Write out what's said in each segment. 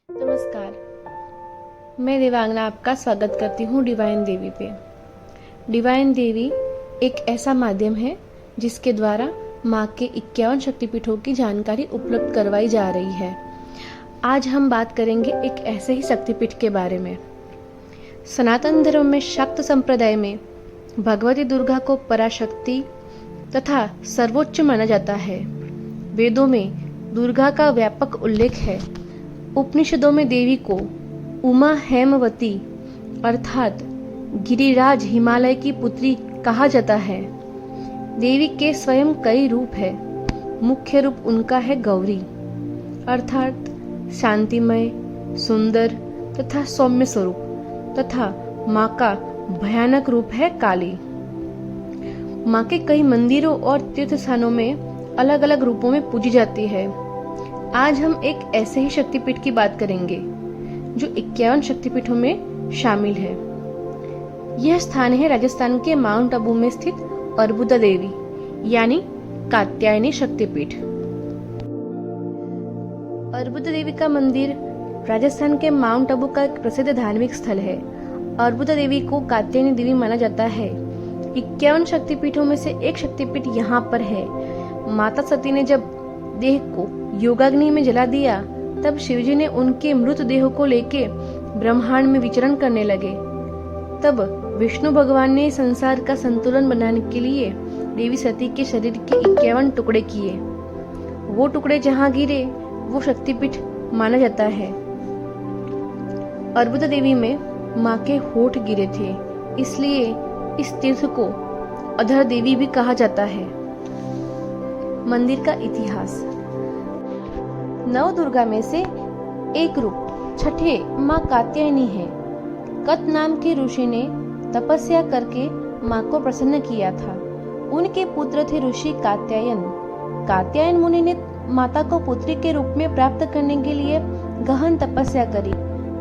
नमस्कार, मैं देवांगना आपका स्वागत करती हूँ डिवाइन देवी पे। डिवाइन देवी एक ऐसा माध्यम है जिसके द्वारा माँ के 51 शक्तिपीठों की जानकारी उपलब्ध करवाई जा रही है। आज हम बात करेंगे एक ऐसे ही शक्तिपीठ के बारे में। सनातन धर्म में शाक्त संप्रदाय में भगवती दुर्गा को पराशक्ति तथा सर्वोच्च माना जाता है। वेदों में दुर्गा का व्यापक उल्लेख है। उपनिषदों में देवी को उमा हेमवती अर्थात गिरिराज हिमालय की पुत्री कहा जाता है। देवी के स्वयं कई रूप है। मुख्य रूप उनका है गौरी अर्थात शांतिमय, सुंदर तथा सौम्य स्वरूप, तथा माँ का भयानक रूप है काली। माँ के कई मंदिरों और तीर्थ स्थानों में अलग अलग रूपों में पूजी जाती है। आज हम एक ऐसे ही शक्तिपीठ की बात करेंगे जो 51 शक्तिपीठों में शामिल है। यह स्थान है राजस्थान के माउंट आबू में स्थित अर्बुदा देवी यानी कात्यायनी शक्तिपीठ। अर्बुदा देवी का मंदिर राजस्थान के माउंट आबू का एक प्रसिद्ध धार्मिक स्थल है। अर्बुदा देवी को कात्यायनी देवी माना जाता है। 51 शक्तिपीठों में से एक शक्तिपीठ यहाँ पर है। माता सती ने जब देह को योगाग्नि में जला दिया तब शिवजी ने उनके मृत देह को लेके ब्रह्मांड में विचरण करने लगे। तब विष्णु भगवान ने संसार का संतुलन बनाने के लिए देवी सती के शरीर के 51 टुकड़े किए। वो टुकड़े जहाँ गिरे वो शक्तिपीठ माना जाता है। अर्बुदा देवी में माँ के होठ गिरे थे, इसलिए इस तीर्थ को अधर देवी भी कहा जाता है। मंदिर का इतिहास। नव दुर्गा में से एक रूप छठे माँ कात्यायनी है। कत नाम के ऋषि ने तपस्या करके माँ को प्रसन्न किया था। उनके पुत्र थे ऋषि कात्यायन। कात्यायन मुनि ने माता को पुत्री के रूप में प्राप्त करने के लिए गहन तपस्या करी।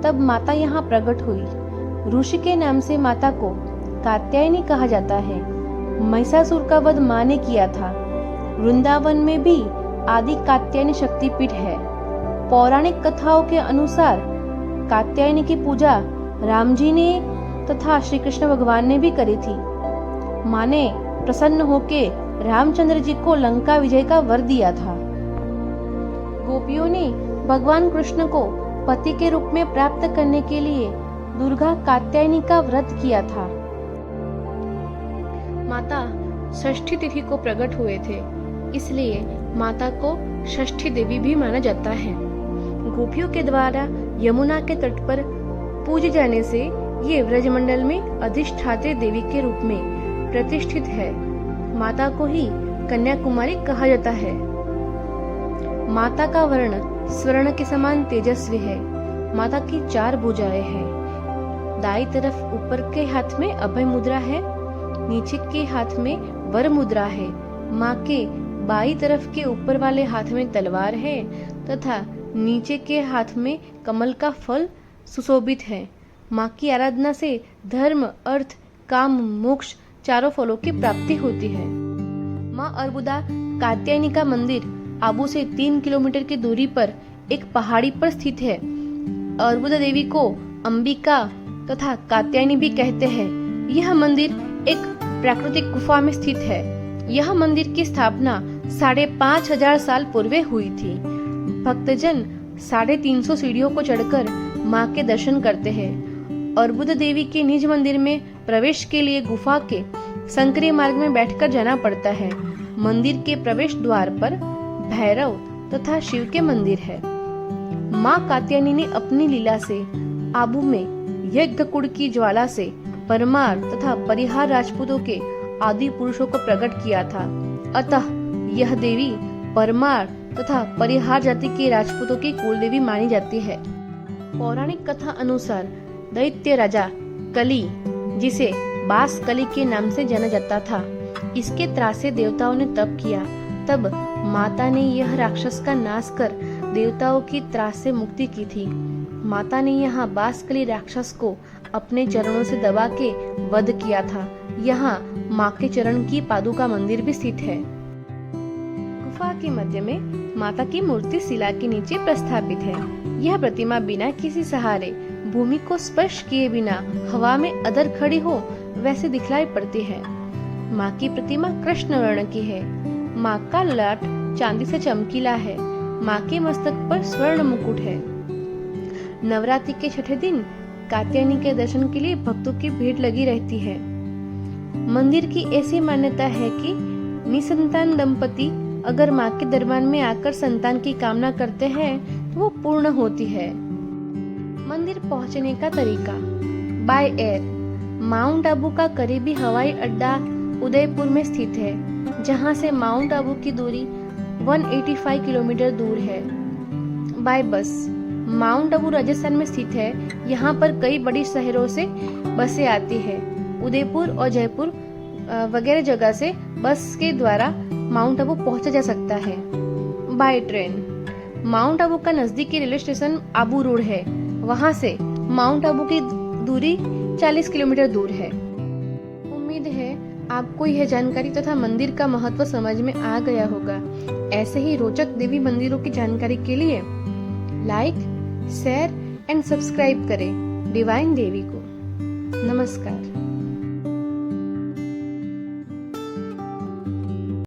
तब माता यहाँ प्रकट हुई। ऋषि के नाम से माता को कात्यायनी कहा जाता है। महिषासुर का वध माँ ने किया था। वृंदावन में भी आदि कात्यायनी शक्तिपीठ है। पौराणिक कथाओं के अनुसार कात्यायनी की पूजा राम जी ने तथा श्री कृष्ण भगवान ने भी करी थी। माँ ने प्रसन्न होके रामचंद्र जी को लंका विजय का वर दिया था। गोपियों ने भगवान कृष्ण को पति के रूप में प्राप्त करने के लिए दुर्गा कात्यायनी का व्रत किया था। माता षष्ठी तिथि को प्रकट हुए थे, इसलिए माता को षष्ठी देवी भी माना जाता है। गोपियों के द्वारा यमुना के तट पर पूजे जाने से ये व्रजमंडल में अधिष्ठात्री देवी के रूप में प्रतिष्ठित है। माता को ही कन्याकुमारी कहा जाता है। माता का वर्ण स्वर्ण के समान तेजस्वी है। माता की 4 भुजाएं हैं। दाई तरफ ऊपर के हाथ में अभय मुद्रा है, नीचे के हाथ में वर मुद्रा है। माँ के बाई तरफ के ऊपर वाले हाथ में तलवार है तथा नीचे के हाथ में कमल का फल सुशोभित है। माँ की आराधना से धर्म, अर्थ, काम, मोक्ष चारों फलों की प्राप्ति होती है। माँ अर्बुदा कात्यायनी का मंदिर आबू से 3 किलोमीटर की दूरी पर एक पहाड़ी पर स्थित है। अर्बुदा देवी को अंबिका तथा कात्यायनी भी कहते हैं। यह मंदिर एक प्राकृतिक गुफा में स्थित है। यह मंदिर की स्थापना 5,500 साल पूर्व हुई थी। भक्तजन 350 सीढ़ियों को चढ़कर माँ के दर्शन करते हैं। अर्बुदा देवी के निज मंदिर में प्रवेश के लिए गुफा के संकरे मार्ग में बैठकर जाना पड़ता है। मंदिर के प्रवेश द्वार पर भैरव तथा शिव के मंदिर है। माँ कात्यायनी ने अपनी लीला से आबू में यज्ञ कुंड की ज्वाला से परमार तथा परिहार राजपूतों के आदि पुरुषों को प्रकट किया था। अतः यह देवी परमार तथा परिहार जाति के राजपूतों की कुलदेवी मानी जाती है। पौराणिक कथा अनुसार दैत्य राजा कली, जिसे बास कली के नाम से जाना जाता था, इसके त्रास से देवताओं ने तप किया। तब माता ने यह राक्षस का नाश कर देवताओं की त्रास से मुक्ति की थी। माता ने यहाँ बासकली राक्षस को अपने चरणों से दबा के वध किया था। यहाँ माँ के चरण की पादुका मंदिर भी स्थित है। गुफा के मध्य में माता की मूर्ति शिला के नीचे प्रस्थापित है। यह प्रतिमा बिना किसी सहारे भूमि को स्पर्श किए बिना हवा में अधर खड़ी हो वैसे दिखलाई पड़ती है। माँ की प्रतिमा कृष्ण वर्ण की है। माँ का ललाट चांदी से चमकीला है। माँ के मस्तक पर स्वर्ण मुकुट है। नवरात्रि के छठे दिन कात्यायनी के दर्शन के लिए भक्तों की भीड़ लगी रहती है। मंदिर की ऐसी मान्यता है कि निसंतान दंपति अगर माँ के दरबार में आकर संतान की कामना करते हैं तो वो पूर्ण होती है। मंदिर पहुंचने का तरीका बाय एयर। माउंट आबू का करीबी हवाई अड्डा उदयपुर में स्थित है, जहां से माउंट आबू की दूरी 185 किलोमीटर दूर है। बाय बस। माउंट आबू राजस्थान में स्थित है। यहाँ पर कई बड़ी शहरों से बसें आती है। उदयपुर और जयपुर वगैरह जगह से बस के द्वारा माउंट आबू पहुंचा जा सकता है। By train. माउंट आबू का नजदीकी रेलवे स्टेशन आबू रोड है। वहां से माउंट आबू की दूरी 40 किलोमीटर दूर है। उम्मीद है आपको यह जानकारी तथा मंदिर का महत्व समझ में आ गया होगा। ऐसे ही रोचक देवी मंदिरों की जानकारी के लिए लाइक, शेयर एंड सब्सक्राइब करें डिवाइन देवी को। नमस्कार।